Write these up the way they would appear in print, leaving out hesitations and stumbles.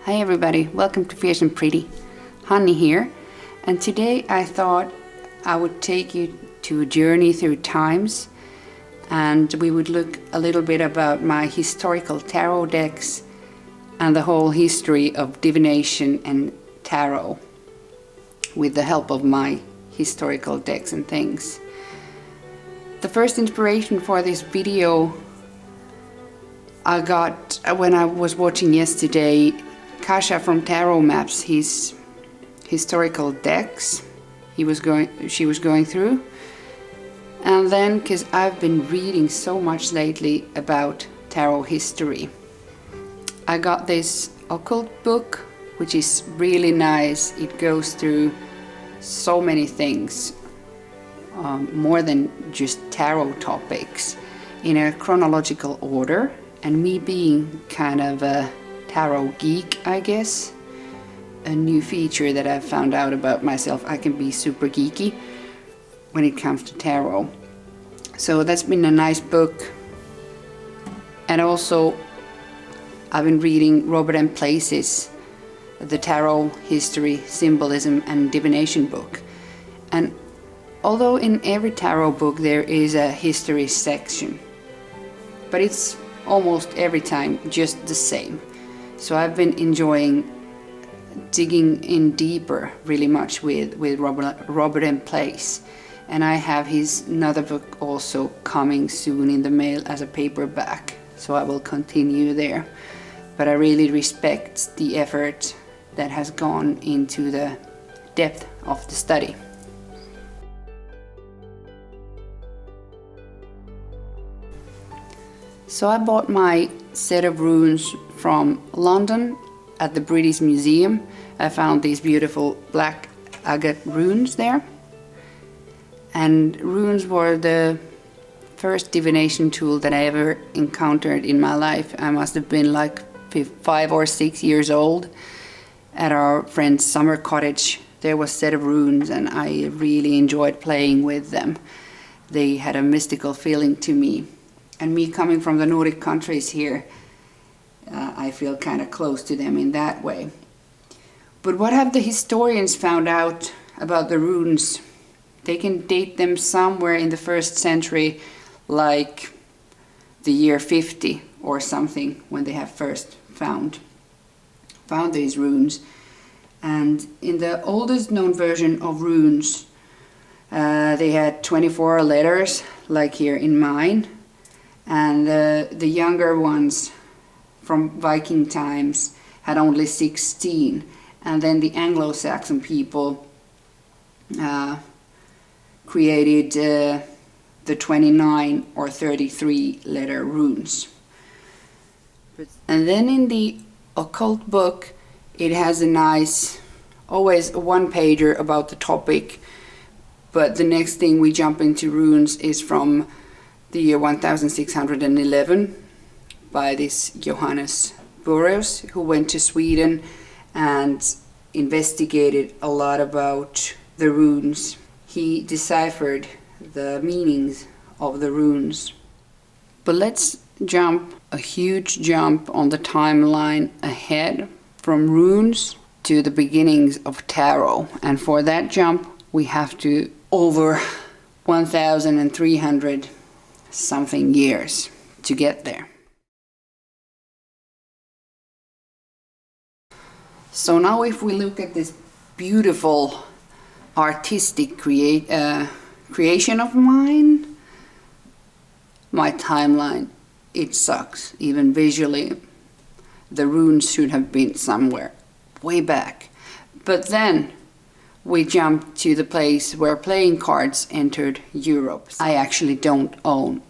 Hi everybody, welcome to Fierce and Pretty. Honey here, and today I thought I would take you to a journey through times, and we would look a little bit about my historical tarot decks and the whole history of divination and tarot with the help of my historical decks and things. The first inspiration for this video I got when I was watching yesterday Kasha from Tarot Maps, his historical decks she was going through. And then, because I've been reading so much lately about tarot history, I got this occult book, which is really nice. It goes through so many things, more than just tarot topics, in a chronological order. And me being kind of a tarot geek, I guess, a new feature that I've found out about myself, I can be super geeky when it comes to tarot. So that's been a nice book. And also I've been reading Robert M. Place's The Tarot History, Symbolism and Divination book. And although in every tarot book there is a history section, but it's almost every time just the same. So I've been enjoying digging in deeper really much with Robert M. Place. And I have his another book also coming soon in the mail as a paperback, so I will continue there. But I really respect the effort that has gone into the depth of the study. So I bought my set of runes from London at the British Museum. I found these beautiful black agate runes there. And runes were the first divination tool that I ever encountered in my life. I must have been like 5 or 6 years old. At our friend's summer cottage there was a set of runes, and I really enjoyed playing with them. They had a mystical feeling to me. And me coming from the Nordic countries here, I feel kind of close to them in that way. But what have the historians found out about the runes? They can date them somewhere in the 1st century, like the year 50 or something, when they have first found these runes. And in the oldest known version of runes, they had 24 letters, like here in mine. And the younger ones from Viking times had only 16. And then the Anglo-Saxon people created the 29 or 33 letter runes. And then in the occult book it has a nice, always a one-pager about the topic, but the next thing we jump into runes is from the year 1611 by this Johannes Boreus, who went to Sweden and investigated a lot about the runes. He deciphered the meanings of the runes. But let's jump a huge jump on the timeline ahead from runes to the beginnings of tarot. And for that jump we have to over 1,300 something years to get there. So now if we look at this beautiful artistic creation of mine, my timeline, it sucks. Even visually, the runes should have been somewhere way back. But then we jump to the place where playing cards entered Europe. I actually don't own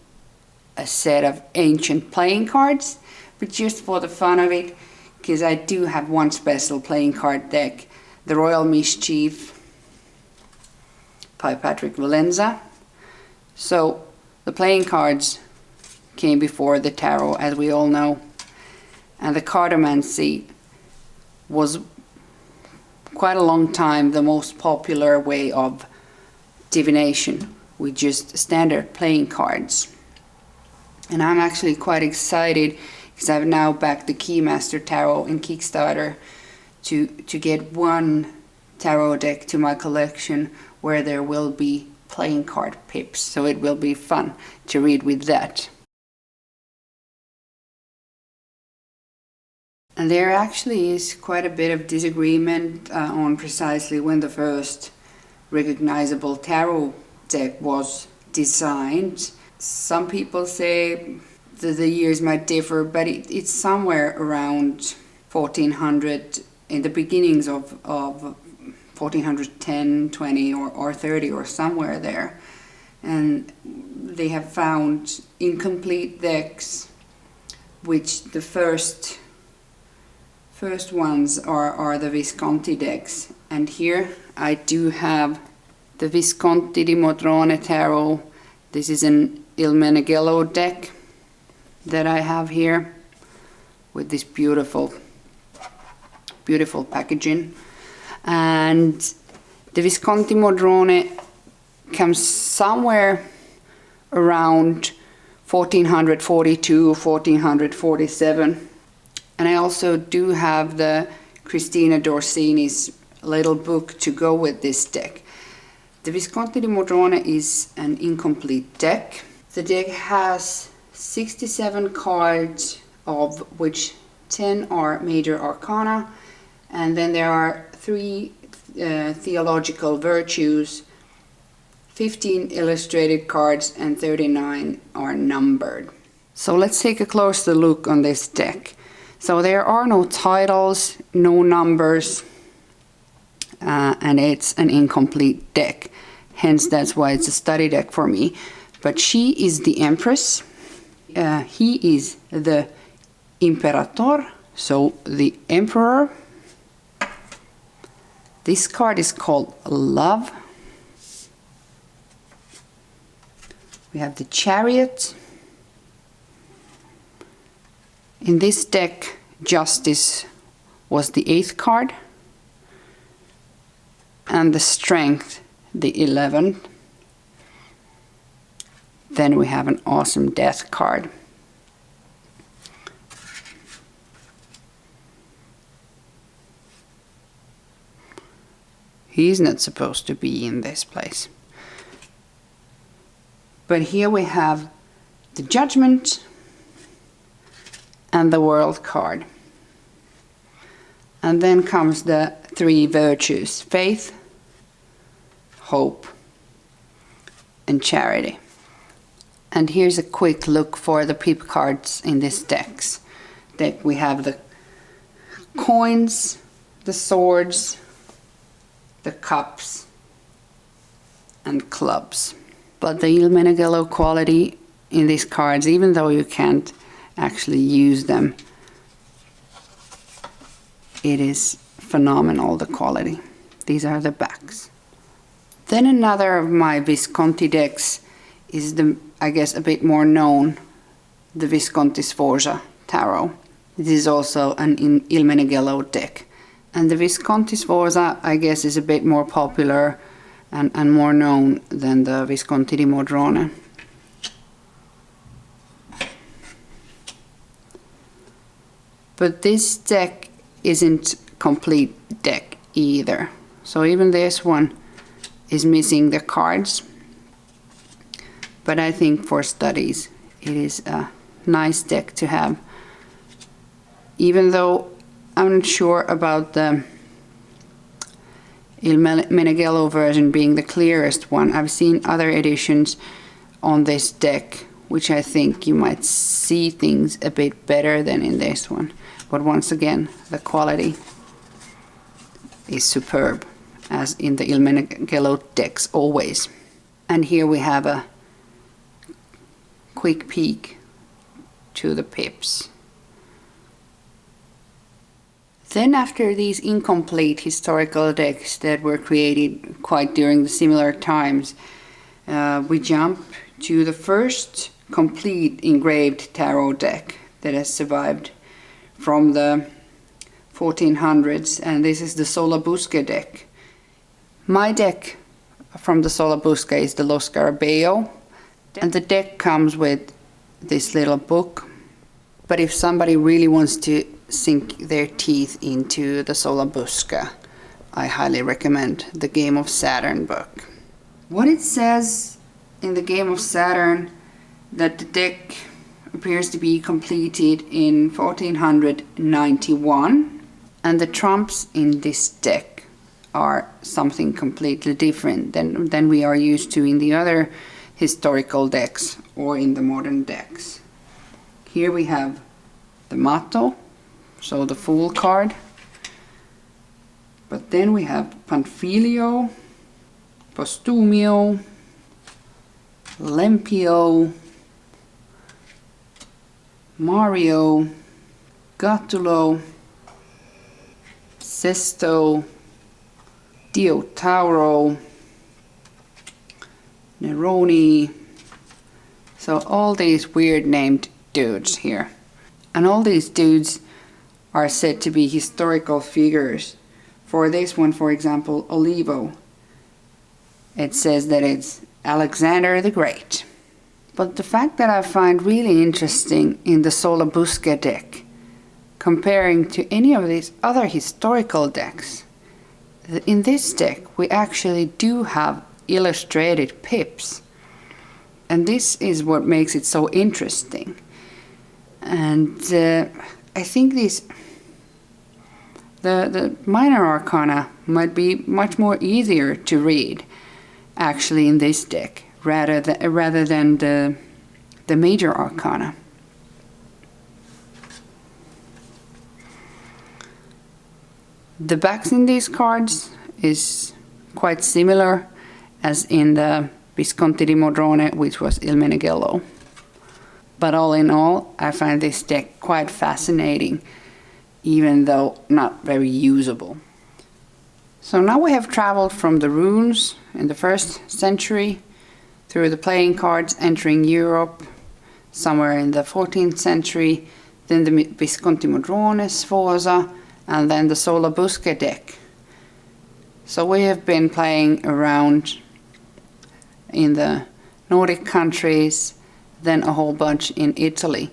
a set of ancient playing cards, but just for the fun of it, because I do have one special playing card deck, the Royal Mischief by Patrick Valenza. So the playing cards came before the tarot, as we all know, and the cartomancy was quite a long time the most popular way of divination, with just standard playing cards. And I'm actually quite excited because I've now backed the Keymaster Tarot in Kickstarter to get one tarot deck to my collection where there will be playing card pips, so it will be fun to read with that. And there actually is quite a bit of disagreement on precisely when the first recognizable tarot deck was designed. Some people say that the years might differ, but it's somewhere around 1400, in the beginnings of 1410, 20 or 30 or somewhere there. And they have found incomplete decks, which the first ones are the Visconti decks. And here I do have the Visconti di Modrone Tarot. This is an Il Meneghello deck that I have here with this beautiful packaging. And the Visconti Modrone comes somewhere around 1442, 1447. And I also do have the Cristina Dorsini's little book to go with this deck. The Visconti di Modrone is an incomplete deck. The deck has 67 cards, of which 10 are major arcana, and then there are 3 theological virtues, 15 illustrated cards, and 39 are numbered. So let's take a closer look on this deck. So there are no titles, no numbers, and it's an incomplete deck. Hence, that's why it's a study deck for me. But she is the Empress. He is the Imperator, so the Emperor. This card is called Love. We have the Chariot. In this deck, Justice was the 8th card, and the Strength, the 11th. Then we have an awesome Death card. He's not supposed to be in this place. But here we have the Judgment and the World card. And then comes the 3 virtues: faith, hope, and charity. And here's a quick look for the pip cards in this deck. We have the coins, the swords, the cups, and clubs. But the Il Meneghello quality in these cards, even though you can't actually use them, it is phenomenal, the quality. These are the backs. Then another of my Visconti decks is the, I guess, a bit more known, the Visconti Sforza Tarot. This is also an Il Meneghello deck. And the Visconti Sforza, I guess, is a bit more popular and more known than the Visconti di Modrone. But this deck isn't complete deck either. So even this one is missing the cards. But I think for studies it is a nice deck to have. Even though I'm not sure about the Il Meneghello version being the clearest one. I've seen other editions on this deck, which I think you might see things a bit better than in this one. But once again, the quality is superb, as in the Il Meneghello decks always. And here we have a quick peek to the pips. Then after these incomplete historical decks that were created quite during the similar times, we jump to the first complete engraved tarot deck that has survived from the 1400s, and this is the Solabusca deck. My deck from the Solabusca is the Lo Scarabeo, and the deck comes with this little book But if somebody really wants to sink their teeth into the Solabusca, I highly recommend the Game of Saturn book. What it says in the Game of Saturn, that the deck appears to be completed in 1491, and the trumps in this deck are something completely different than we are used to in the other historical decks or in the modern decks. Here we have the Matto, so the Fool card. But then we have Panfilio, Postumio, Lempio, Mario, Gatulo, Sesto, Dio Tauro, Neroni. So all these weird named dudes here. And all these dudes are said to be historical figures. For this one, for example, Olivo, it says that it's Alexander the Great. But the fact that I find really interesting in the Solabusca deck, comparing to any of these other historical decks, in this deck we actually do have illustrated pips. And this is what makes it so interesting. And I think the minor arcana might be much more easier to read actually in this deck rather than the major arcana. The backs in these cards is quite similar as in the Visconti di Modrone, which was Il Meneghello. But all in all, I find this deck quite fascinating, even though not very usable. So now we have traveled from the runes in the 1st century through the playing cards entering Europe somewhere in the 14th century, then the Visconti Modrone, Sforza, and then the Solabusca deck. So we have been playing around in the Nordic countries, then a whole bunch in Italy.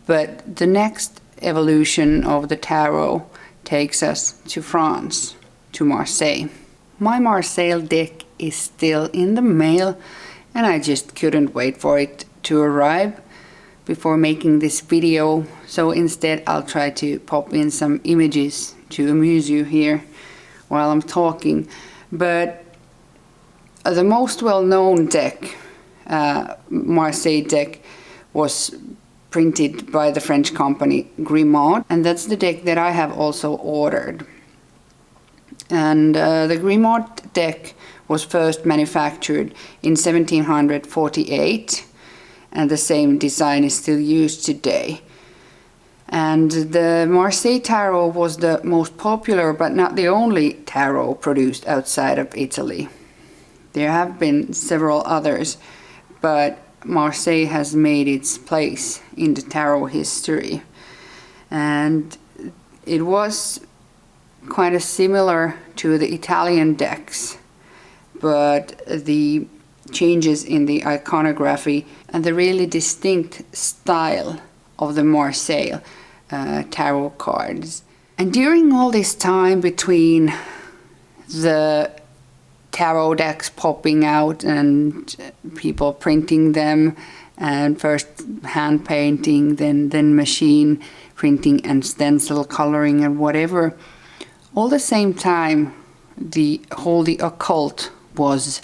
But the next evolution of the tarot takes us to France, to Marseille. My Marseille deck is still in the mail, and I just couldn't wait for it to arrive before making this video. So instead I'll try to pop in some images to amuse you here while I'm talking. But the most well-known deck, Marseille deck, was printed by the French company Grimaud, and that's the deck that I have also ordered. And the Grimaud deck was first manufactured in 1748, and the same design is still used today. And the Marseille Tarot was the most popular but not the only tarot produced outside of Italy. There have been several others, but Marseille has made its place in the tarot history. And it was kind of similar to the Italian decks, but the changes in the iconography and the really distinct style of the Marseille tarot cards. And during all this time between the tarot decks popping out and people printing them, and first hand painting, then machine printing and stencil coloring and whatever, all the same time the occult was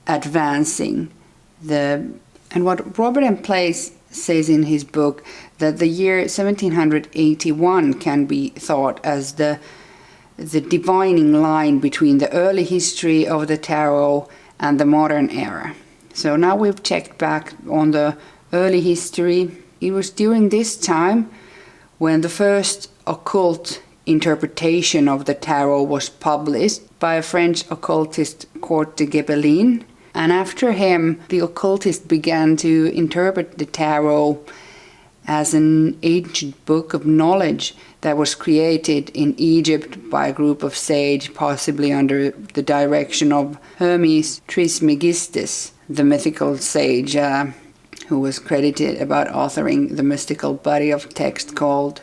advancing. And what Robert M. Place says in his book, that the year 1781 can be thought as the dividing line between the early history of the tarot and the modern era. So now we've checked back on the early history. It was during this time when the first occult interpretation of the tarot was published by a French occultist, Court de Gebelin. And after him, the occultists began to interpret the tarot as an ancient book of knowledge that was created in Egypt by a group of sages, possibly under the direction of Hermes Trismegistus, the mythical sage who was credited about authoring the mystical body of text called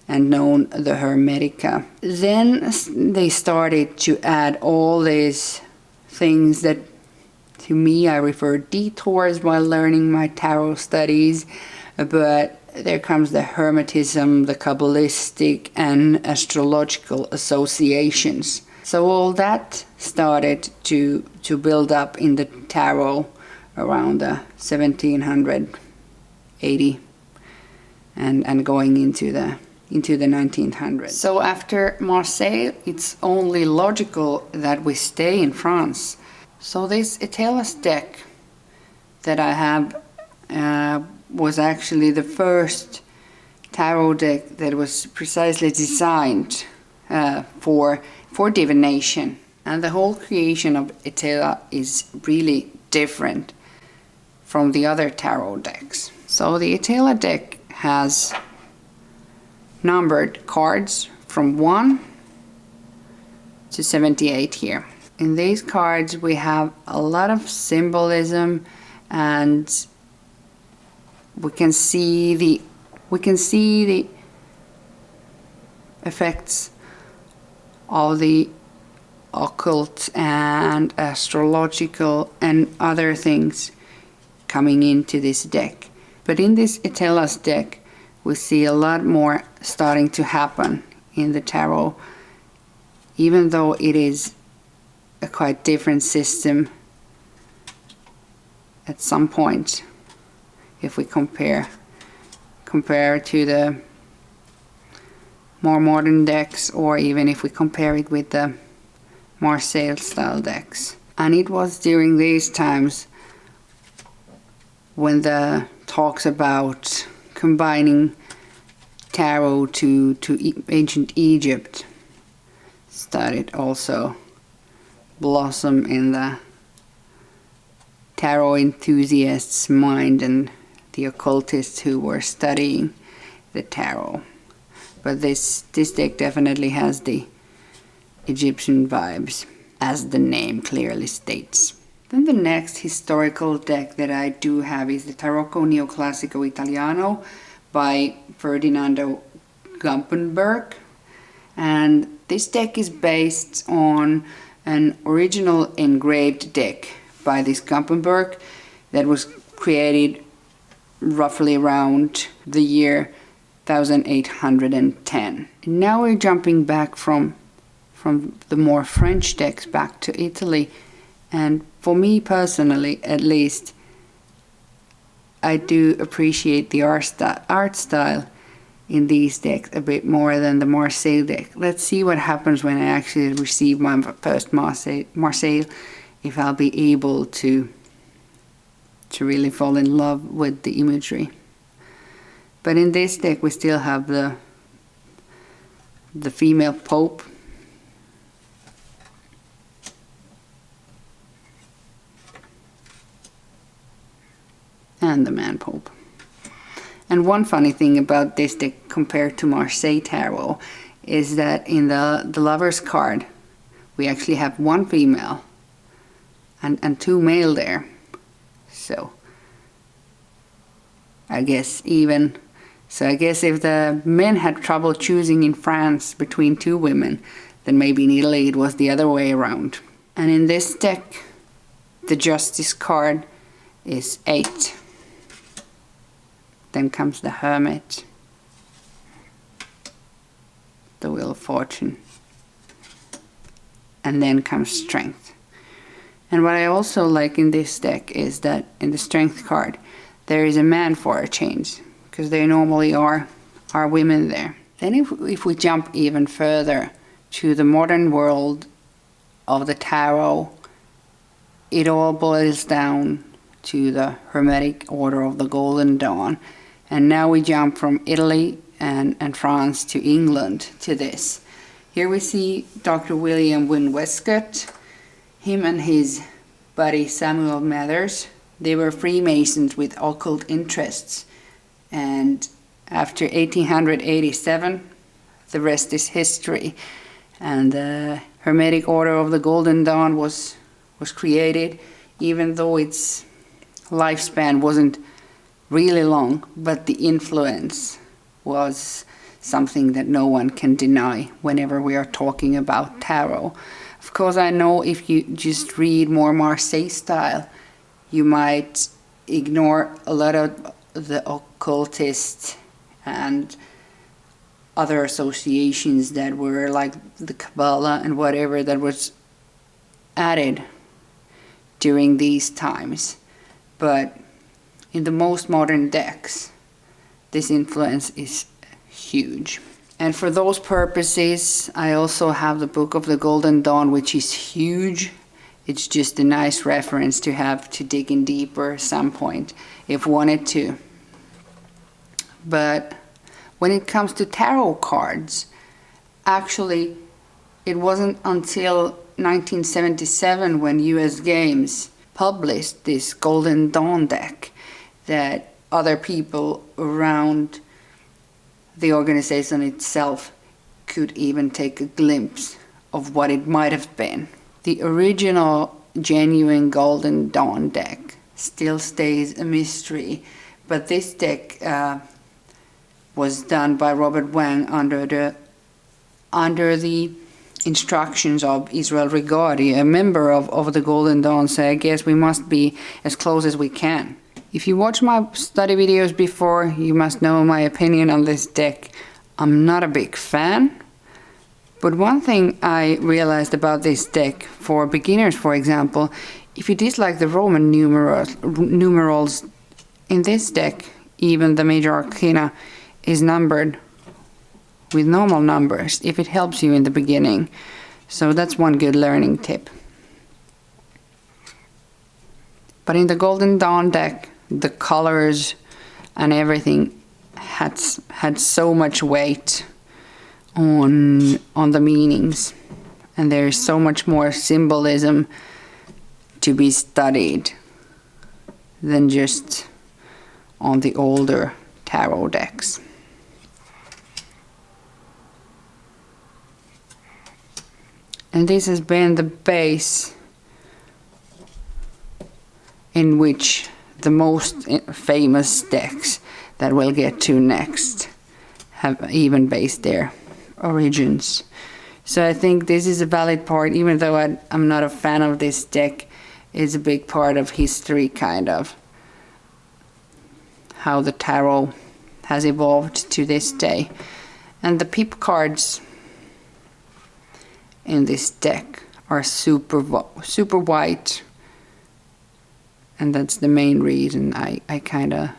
and known the Hermetica. Then they started to add all these things that to me I referred detours while learning my tarot studies, but there comes the Hermetism, the Kabbalistic and astrological associations. So all that started to build up in the tarot around the 1780 and going into the 1900s. So after Marseille, it's only logical that we stay in France. So this Atelas deck that I have was actually the first tarot deck that was precisely designed for divination. And the whole creation of Atila is really different from the other tarot decks. So the Atila deck has numbered cards from 1 to 78 here. In these cards we have a lot of symbolism, and we can see the effects of the occult and astrological and other things coming into this deck. But in this Atelas deck we see a lot more starting to happen in the tarot, even though it is a quite different system at some point if we compare to the more modern decks, or even if we compare it with the Marseille style decks. And it was during these times when the talks about combining tarot to ancient Egypt started also blossom in the tarot enthusiasts' mind and the occultists who were studying the tarot. But this deck definitely has the Egyptian vibes, as the name clearly states. Then the next historical deck that I do have is the Taroko Neoclassico Italiano by Ferdinando Gampenberg. And this deck is based on an original engraved deck by this Gampenberg that was created roughly around the year 1810. And now we're jumping back from the more French decks back to Italy, and for me personally at least, I do appreciate the art style in these decks a bit more than the Marseille deck. Let's see what happens when I actually receive my first Marseille, if I'll be able to really fall in love with the imagery. But in this deck we still have the female Pope, and the man Pope. And one funny thing about this deck compared to Marseille Tarot is that in the Lover's card we actually have one female and two male there. So I guess if the men had trouble choosing in France between two women, then maybe in Italy it was the other way around. And in this deck the Justice card is 8. Then comes the Hermit, the Wheel of Fortune, and then comes Strength. And what I also like in this deck is that in the Strength card there is a man for a change, because there normally are women there. Then if we jump even further to the modern world of the tarot, it all boils down to the Hermetic Order of the Golden Dawn. And now we jump from Italy and France to England to this. Here we see Dr. William Wynne Westcott, him and his buddy Samuel Mathers. They were Freemasons with occult interests. And after 1887, the rest is history. And the Hermetic Order of the Golden Dawn was created, even though its lifespan wasn't really long, but the influence was something that no one can deny whenever we are talking about tarot. Of course, I know if you just read more Marseille style, you might ignore a lot of the occultist and other associations that were like the Kabbalah and whatever that was added during these times. But in the most modern decks, this influence is huge. And for those purposes, I also have the Book of the Golden Dawn, which is huge. It's just a nice reference to have to dig in deeper at some point if wanted to. But when it comes to tarot cards, actually it wasn't until 1977 when US Games published this Golden Dawn deck that other people around the organization itself could even take a glimpse of what it might have been. The original genuine Golden Dawn deck still stays a mystery, but this deck was done by Robert Wang under the instructions of Israel Rigodi, a member of the Golden Dawn, so I guess we must be as close as we can. If you watched my study videos before, you must know my opinion on this deck. I'm not a big fan, but one thing I realized about this deck, for beginners for example, if you dislike the Roman numerals in this deck, even the major arcana is numbered with normal numbers if it helps you in the beginning. So that's one good learning tip. But in the Golden Dawn deck, the colors and everything had so much weight on the meanings, and there is so much more symbolism to be studied than just on the older tarot decks. And this has been the base in which the most famous decks that we'll get to next have even based their origins. So I think this is a valid part, even though I'm not a fan of this deck, it's a big part of history, kind of how the tarot has evolved to this day. And the pip cards in this deck are super white, and that's the main reason I kind of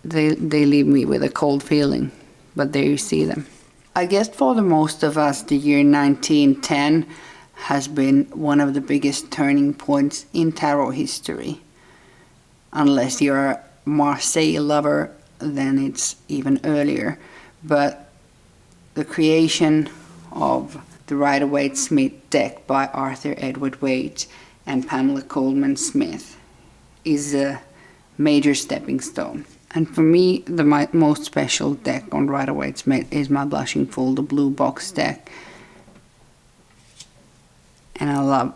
they leave me with a cold feeling. But there you see them. I guess for the most of us, the year 1910 has been one of the biggest turning points in tarot history. Unless you're a Marseille lover, then it's even earlier. But the creation of the Rider-Waite-Smith deck by Arthur Edward Waite and Pamela Coleman Smith is a major stepping stone. And for me, the most special deck on Rider-Waite-Smith is my Blushing Fool, the blue box deck. And I love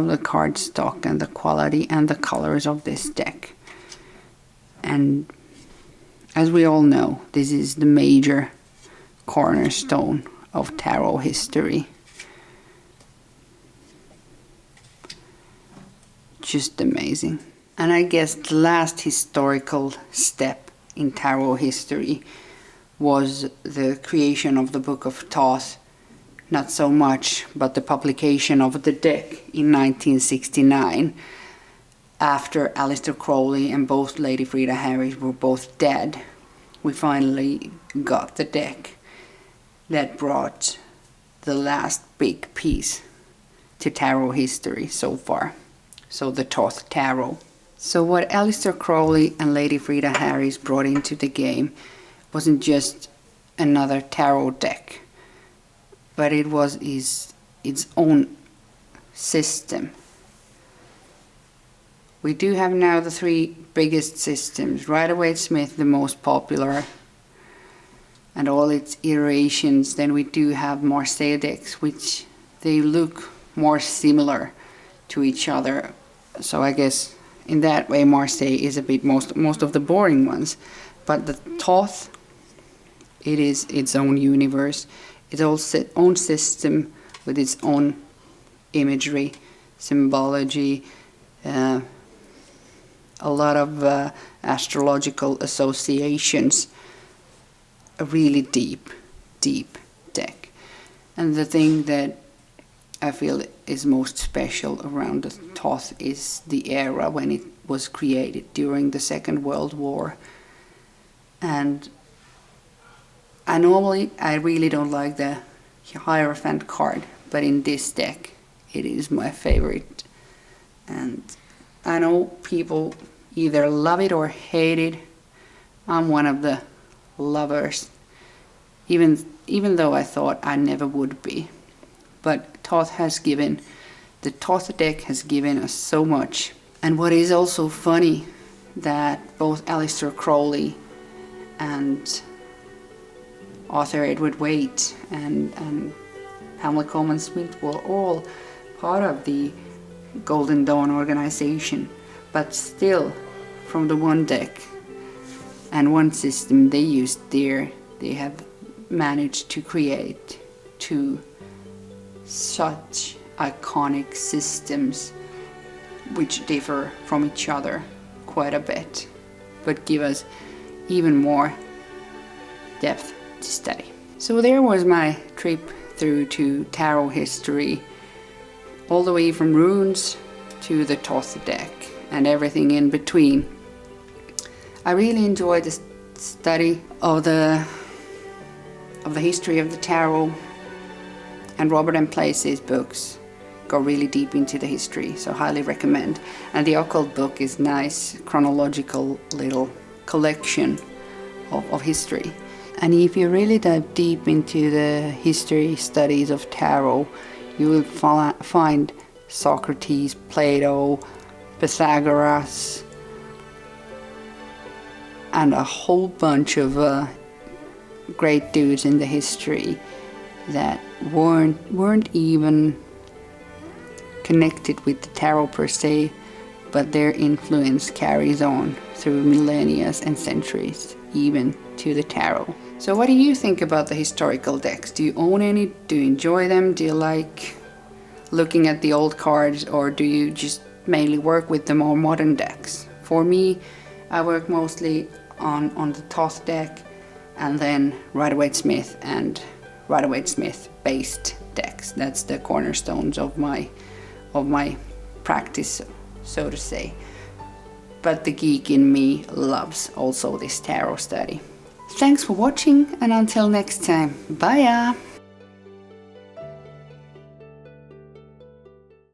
the cardstock and the quality and the colors of this deck. And as we all know, this is the major cornerstone of tarot history. Just amazing. And I guess the last historical step in tarot history was the creation of the Book of Thoth. Not so much, but the publication of the deck in 1969. After Aleister Crowley and both Lady Frida Harris were both dead, we finally got the deck that brought the last big piece to tarot history so far. So the Thoth Tarot. So what Aleister Crowley and Lady Frida Harris brought into the game wasn't just another tarot deck, but it was its own system. We do have now the three biggest systems. Rider-Waite-Smith, the most popular, and all its iterations. Then we do have Marseille decks, which they look more similar to each other. So I guess in that way Marseille is a bit most of the boring ones. But the Thoth, it is its own universe, its own system with its own imagery, symbology, a lot of astrological associations, a really deep deck. And the thing that I feel is most special around the Thoth is the era when it was created during the Second World War. And I really don't like the Hierophant card, but in this deck it is my favorite. And I know people either love it or hate it. I'm one of the lovers, even though I thought I never would be. But the Thoth deck has given us so much. And what is also funny, that both Aleister Crowley and author Edward Waite and Pamela Coleman Smith were all part of the Golden Dawn organization, but still from the one deck and one system they used there, they have managed to create two such iconic systems which differ from each other quite a bit, but give us even more depth to study. So there was my trip through to tarot history, all the way from runes to the Thoth deck and everything in between. I really enjoyed the study of the history of the tarot, and Robert M. Placey's books go really deep into the history, so highly recommend. And the occult book is nice, chronological little collection of history. And if you really dive deep into the history studies of tarot, you will find Socrates, Plato, Pythagoras, and a whole bunch of great dudes in the history that weren't even connected with the tarot per se, but their influence carries on through millennia and centuries, even to the tarot. So what do you think about the historical decks? Do you own any? Do you enjoy them? Do you like looking at the old cards, or do you just mainly work with the more modern decks? For me, I work mostly on the Thoth deck, and then Rider-Waite-Smith and Rider-Waite-Smith based decks. That's the cornerstones of my practice, so to say. But the geek in me loves also this tarot study. Thanks for watching, and until next time, bye!